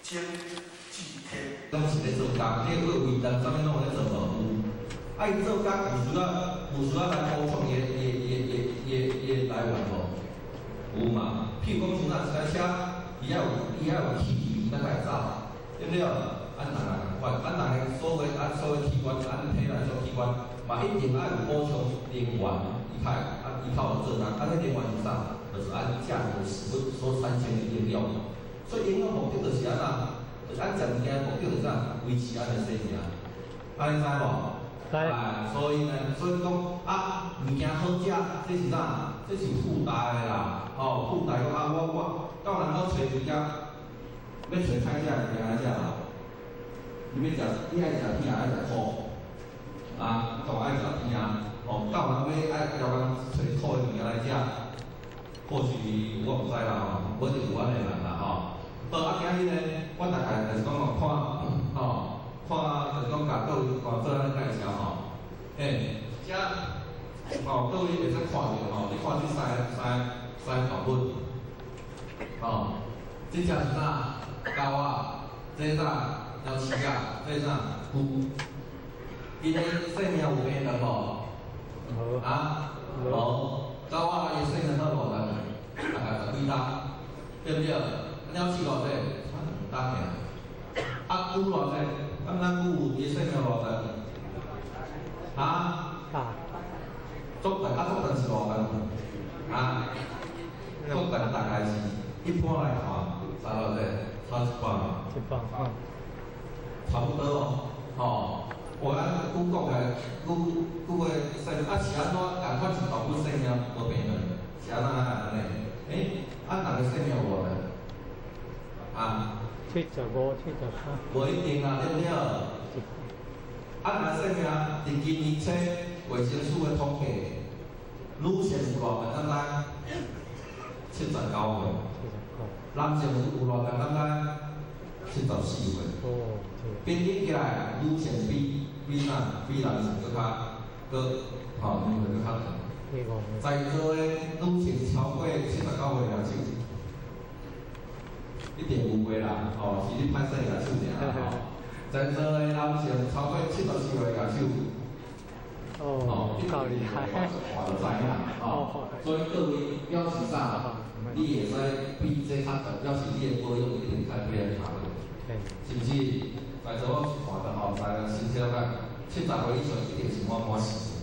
经济天，拢是咧做工，你个为难啥物拢咧做无有。啊，伊做工有需要来补充伊来源无？有嘛？譬如讲像咱一台车，伊要有气体才会走，对不对？咱人也共款，咱人的所有器官，咱体内所有器官，嘛一定要有补充能源，伊靠做工。啊，迄能源是啥？就是按价格食物所产生的营养。所以营养目的就是安怎？就是按食物件目的就是啥？维持咱的生命。安尼知无？哎，所以讲啊，物件好食，这是啥？这是附带的啦。哦，附带讲啊，我到人口找一件，要找菜食物件来食啦。你要食，你爱食片，爱食土，啊，都爱食片。哦，到人要爱要讲找土的物件来食，或许我唔知啦，吼，无一定有安尼人啦，吼。好，啊，今日呢，我大概就是讲看，吼。看，就是讲甲各位做咱介绍吼，遮哦，各位会使看到吼，你看这三图文，吼，这只是啥？狗啊，这是啥？鸟鼠啊，这是啥？牛。伊的生命有变动无？啊，无。狗啊，伊生命好无等，大概10几担，对不对？鸟鼠偌济，2担尔。啊，牛偌济？咱牛伊生命偌长？啊？足长是偌长？啊？足长大概是一般来看，差偌济？差1磅。差不多哦。吼，我咱牛讲的牛的生命，啊是安怎？共款是动物生命无变动，是安尼？人的生命有偌长？啊？75、73。无一定啊，对不对？人生命伫今年初卫生署的统计，女性有偌长？咱知？79岁。男性有偌长？咱知？74岁。平均起来，女性比男性搁年岁搁较长。在座的女性超过79岁了，手。一定有过啦，吼，是你歹势举手尔吼。在座的男性超过74岁举手，哦，够厉害，我就知影，吼。所以各位表示啥？你会使比这较长，表示你的保养一定较比较差，是不是？在座我看到后，在身体个70岁以上一定是满40。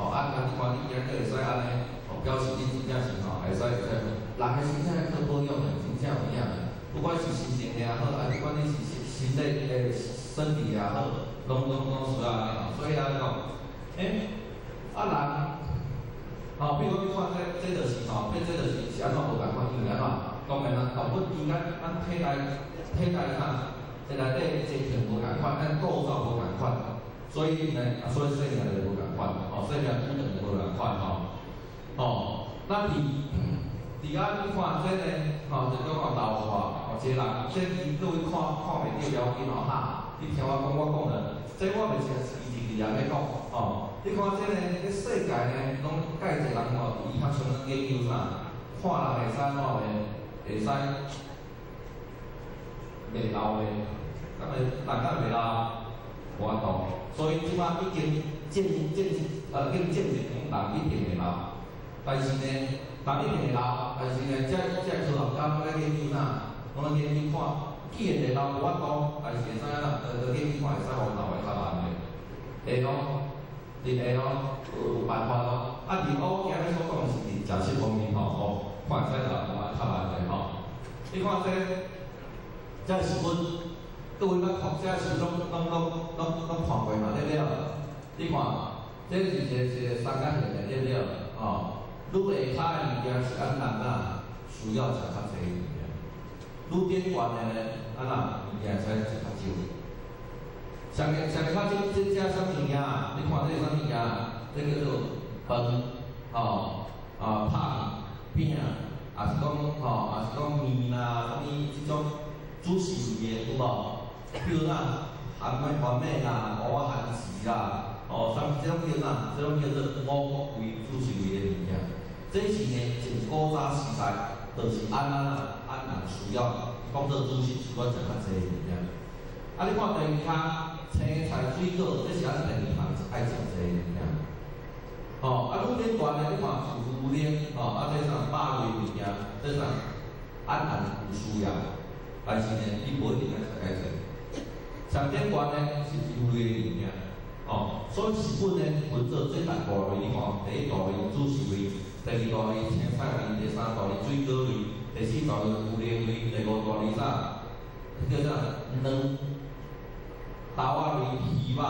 哦，你看你今日会使安尼，表示你真正是会使人的身体靠保养的，真正有影。不管是心情也好，不管你是身体也好，拢需要安尼。所以来讲，人，吼，比如讲你看这就是吼，这就是安怎无共款，因为安怎？当然啦，动物伊咱体内啥，内底结构无共款，咱构造无共款，所以生命就无共款，生命机能就无共款，咱伫咱看这个，就讲老化，一个人，这各位看袂到了解哈。你听我讲了，这我袂是一直咧讲，你看这个世界呢，拢介侪人医学上研究啥，看人会使会使袂老的，咁大家袂老，无法度。所以即摆已经证明人一定会老，但是呢。人一定会老，但是呢，这科学家在研究啥？拢在研究看，既然会老无法度，但是会使啦，研究看会使互老的较慢的，会咯，有办法咯。伫我今日所讲是伫食食方面吼，看会使老较慢的吼。你看这是阮各位捌看，这是拢看过嘛，对不对？你看，这是一个三角形的，对不对？愈下骹的物件是咱人需要食较济的物件，愈边缘的呢，咱物件使食较少。上下骹这啥物件？你看这啥物件？这叫做饭，拍饼，也是讲面啦，啥物这种主食类的有无？比如啥番麦啦，蚵仔番薯啦，这种叫啥？这种叫做五谷类主食类的物件。这是呢，从古早时代就是按人需要，讲做主食需要食较济物件。啊，你看第二项青菜水果，这是咱第二项爱食济物件。哦，啊，愈免大呢，你看牛奶，哦，啊，这啥肉类物件，这啥按人有需要，但是呢，你无一定爱食介济。上顶悬呢是油类物件。哦，所以食品呢分做最大大类，你看，第一大类主食类，第二大类青菜类，第三大类水果类，第四大类鱼类类，第五大类啥？叫啥？卵、豆仔类、鱼肉类，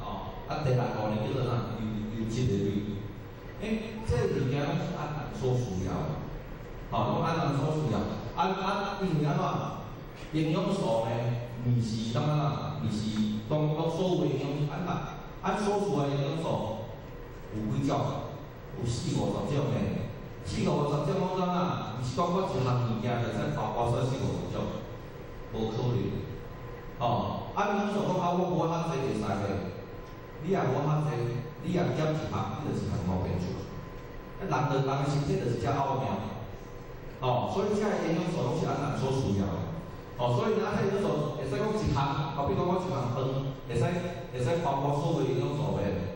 哦，啊，第六大类叫做啥？油脂的类。这物件拢是按人所需要的，哦，拢按人所需要，因为安怎？营养素呢，毋是当啊，毋是当所有营养素按所需的营养素有几种？有40-50种的，40-50种讲怎啊？毋是讲我一项物件就使包括说40-50种，无可能。哦，营养素讲我无较济袂使的，你若无较济，你若减一项，你就是项毛病出。人的身体就是遮奥妙。哦，所以遮个营养素拢是按人所需要的。哦，所以呢，这营养素会使讲一项，好比讲我一项饭，会使包括所有营养素袂？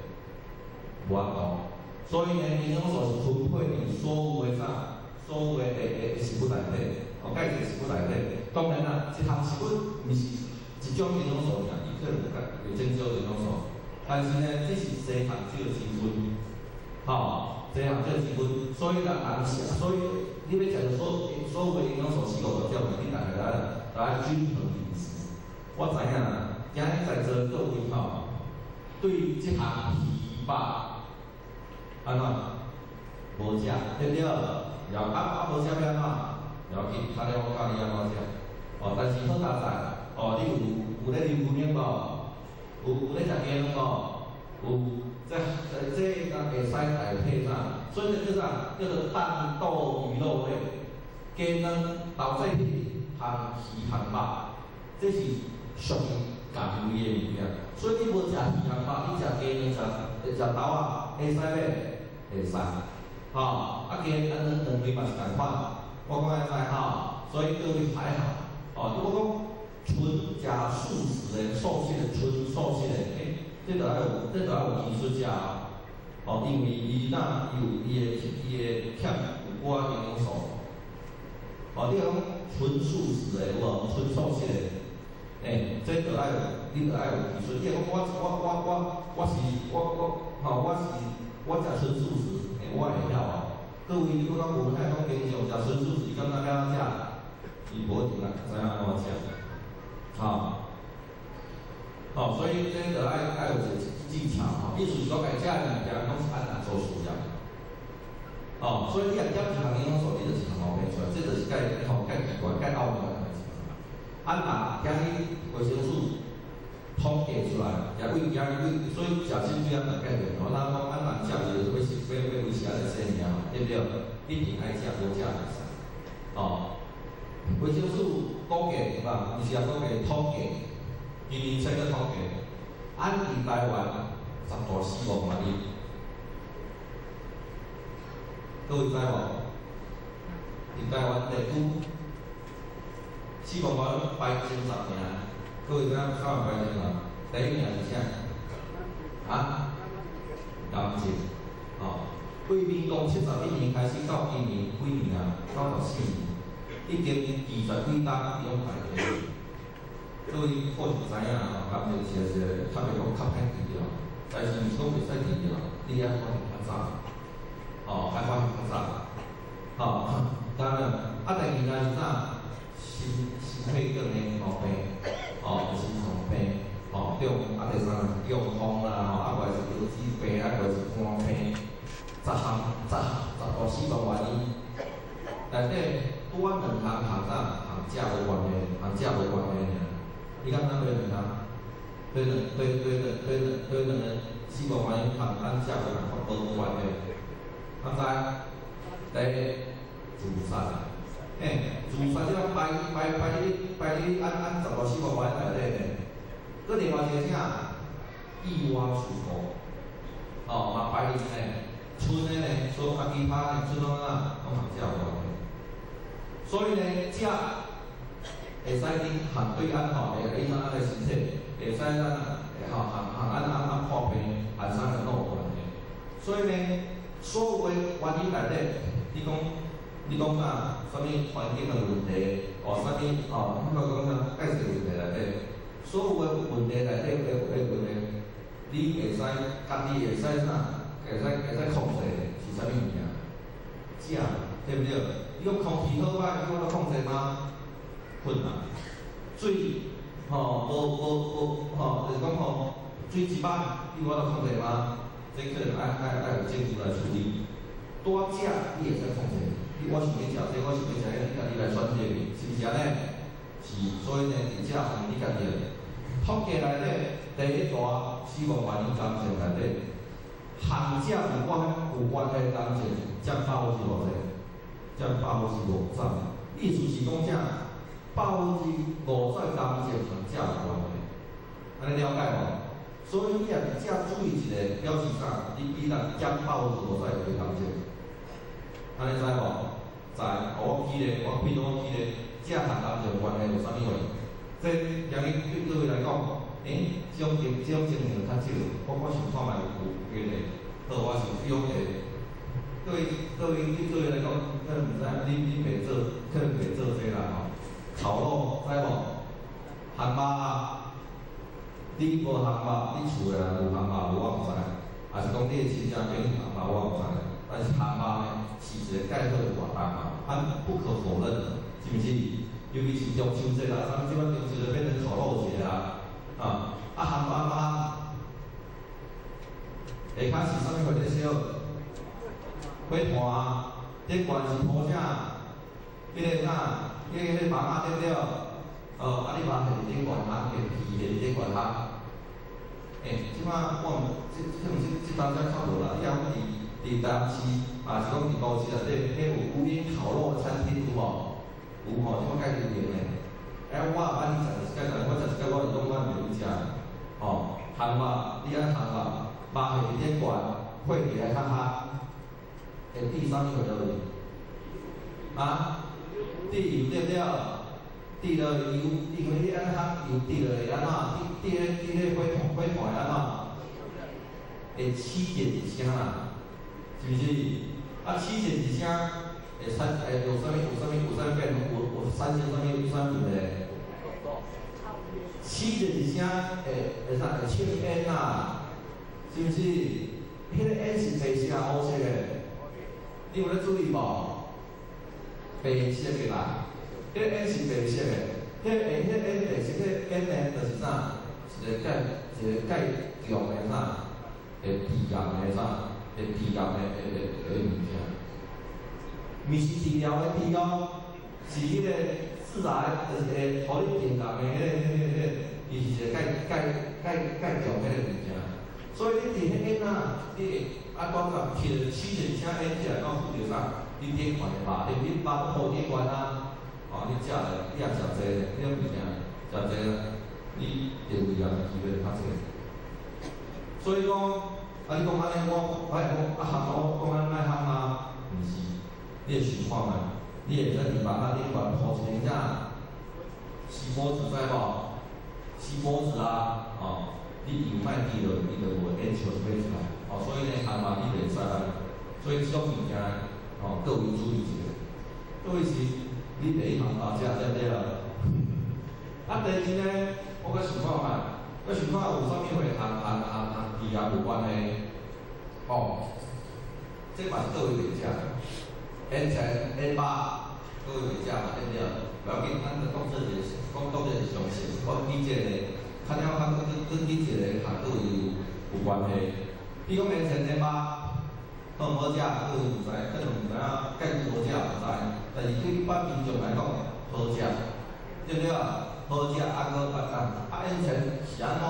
无法度。所以呢，营养素是分配伫所有的啥，所有的食物内底，哦，介绍食物内底。当然啦，一项食物毋是一种营养素尔，伊可能有种少营养素，但是呢，这是多项少的成分，吼，多项少的成分，所以所以你要食到所有的营养素40-50种，你大概来均衡饮食。我知影啦，今日在座各位吼，对这项鱼肉安怎无食，对不对？无食要安怎？要紧，看了我教你安怎食。哦，但是好佳哉，哦，你有咧啉牛奶无？有咧食鸡卵无？有，这会使代替啥？所以叫啥？叫做蛋豆鱼肉类，鸡卵、豆制品、含鱼含肉，这是属于共类的物件。所以你无食鱼含肉，你食鸡卵、食豆仔，会使袂？会使。吼，鸡卵两类嘛是共款，我讲会使吼，所以各位还好。哦，如果讲纯食素食的、素食的、纯素食的，这就要有技术食哦，因为伊若有伊的欠有寡营养素。哦，你讲纯素食的有无？纯素食的，这就要有，你就要有技术。你讲我食纯素食，我会晓啊。各位，你讲有海讲平常食纯素食，伊敢若要安怎食？伊无一定知影安怎食，所以这个要有一个技巧，意思是讲，食的物件拢是按人所需要。所以你若减一项营养素，你就是项毛病出来，这就是介奇怪、介奥妙的代志。今日维生素统计出来，所以食清水咱大概就，咱讲人食就是要维持安尼生命嘛，对不对？一定爱食，无食袂使。维生素估计毋是估计统计，今年才个统计，咱伫台湾10大死亡原因，各位知无？伫台湾地区死亡原因排前10名，各位知影台湾排前啥？第一名是啥？癌症。为民国71年开始到今年几年啊？94年。已经20几单已经排第一，各位或许知影吼，癌症是较袂讲较歹治疗，但是毋是讲袂使治疗，你要发现较早，要发现较早，当然，第二个是啥？心血管的毛病，心脏病，第三是中风啦，过来是腰子病，过来是肝病，10大死亡原因，内底。拄啊2项食无关系，食无关系尔。你敢若对2项？对两个死亡原因咱食无关系。第一自杀，自杀即个排你按10大死亡原因内底呢。搁另外一个啥？意外事故，嘛排入呢。剩的呢，所其他呢，剩拢食有关系。所以呢，食会使你含对安吼，会影响咱个身体，会使咱含咱破病，含啥个脑关系。所以呢，所有个原因内底，你讲啥？啥物环境的问题，啥物讲啥介绍问题内底，所有个问题内底你会使家己会使啥？会使控制是啥物物件？食，对不对？你讲空气好歹，你讲要控制吗？困难。水，就是讲水一摆，你我控制吗？这可能爱有政府来处理。多食你会使控制，我想要食这，我想要食迄，你家己来选择，是毋是安尼？是，所以呢，伫这方面你家己统计内底第一大死亡原因感情内底，含食有关系感情占50%是偌济？占50%。意思是讲啥？50%感情含食有关系，安尼了解无？所以你若伫遮注意一下，表示啥？你比人占50%有感情。安尼知无？知，我举例，我比如我举例，这含感情关系有啥物话？这今日对各位来讲，这种情形较少，我想看卖有几个，好，我是用个。对各位来讲，可能毋知你袂做，可能袂做这啦吼。炒肉知无？烘肉啊，你无烘肉，你厝诶人有烘肉无？我毋知，还是讲你诶亲戚朋友烘肉我毋知。但是烘肉呢？是一个介好的活动嘛，不可否认，是毋是？尤其是中秋节啦，咱即摆中秋就变成烤肉节啦，烘肉嘛，下骹是啥物货在烧？火炭，顶悬是铺啥？迄个啥？迄个网仔对不对？你把下顶悬哈，个皮下顶悬哈。即摆我可能即当才差无啦，以后伫台南市，啊是讲伫都市内底，迄有无烟烤肉的餐厅有无？有吼，即摆介有名诶。我捌去食一间，我食一间，我是讲我袂去食。烘肉，你安烘肉，肉下顶悬，火起来较哈，会滴啥物落去？滴油对不对？滴落油，因为你安烘油滴落会安怎？滴咧火炭会安怎？会起热一声啦，是毋是？起热一声会有啥物变？有产生啥物问题？起热一声会啥？会呛烟啦，是毋是？迄个烟是白色黑色的，你有咧注意无？白色的啦，迄个烟是白色的，迄个烟白色，迄个烟呢就是啥？一个介强的啥？会致癌的啥？会致癌的物件，毋是治疗的治疗，是迄个致癌，就是会互你致癌的伊是一个介强的物件。所以你伫迄烟你会按怎讲？起着一声烟起来，到附着啥？你顶悬的肉，你肉都好顶悬啊！你食了，你也食济，迄种物件食济，你得胃癌机会较济。所以讲，你讲安尼，我会讲我讲安莫烘吗？毋是，你会想看觅，你会使伫肉仔顶悬铺一层啥？锡箔纸知无？锡箔纸啊，你油莫滴落，伊就无烟硝飞出来。所以呢，烘肉你袂使安。所以即种物件，各位注意一下。各位是，你第一项食对不对啦？第二呢，我搁想看觅，搁想看有啥物会治疗有关系？这嘛是各位袂食，烟肠、烟肉，各位袂食嘛，对不对？不要紧，咱就讲做一个常识。我举一个，较了举一个，甲各位有关系。比如讲烟肠、烟肉，好唔好食？各位毋知，可能毋知影，介好食毋知，但是对一般民众来讲，好食，对不对？好食啊，搁烟肠是安怎？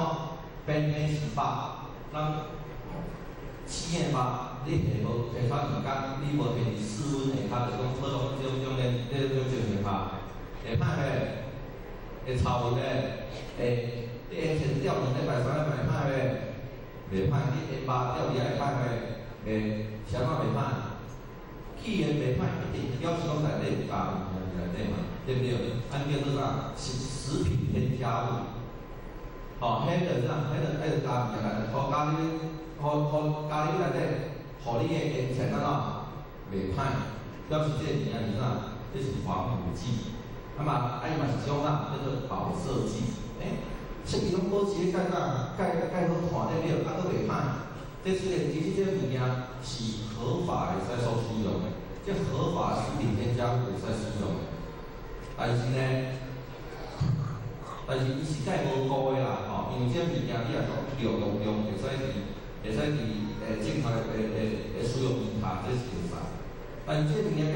边边是肉，咱生的肉，你下无下发时间，你无摕伫室温下骹，就讲好种种情形下会歹袂？会臭袂？你烟肠吊2礼拜3礼拜歹袂？袂歹，你烟肉吊2会歹袂？啥物袂歹？气源袂歹，一定表示讲内底有加物件。内底嘛，对不对？按叫做啥？食品添加物。哦，迄个啥？迄个爱加物件来，互加你，互加你内底，互你的烟尘啊袂歹。表示这个物件是啥？这是防腐剂。啊嘛，伊嘛是种啥？叫做保色剂。设计拢保持咧介好看，对不对？啊，佫袂歹。这虽然其实这物件是合法会使所使用的，这合法食品添加物会使使用的，但是呢，伊是介无辜的啦，吼，因为这物件你若讲用会使伫正常的使用面下，这是袂使。但是这物件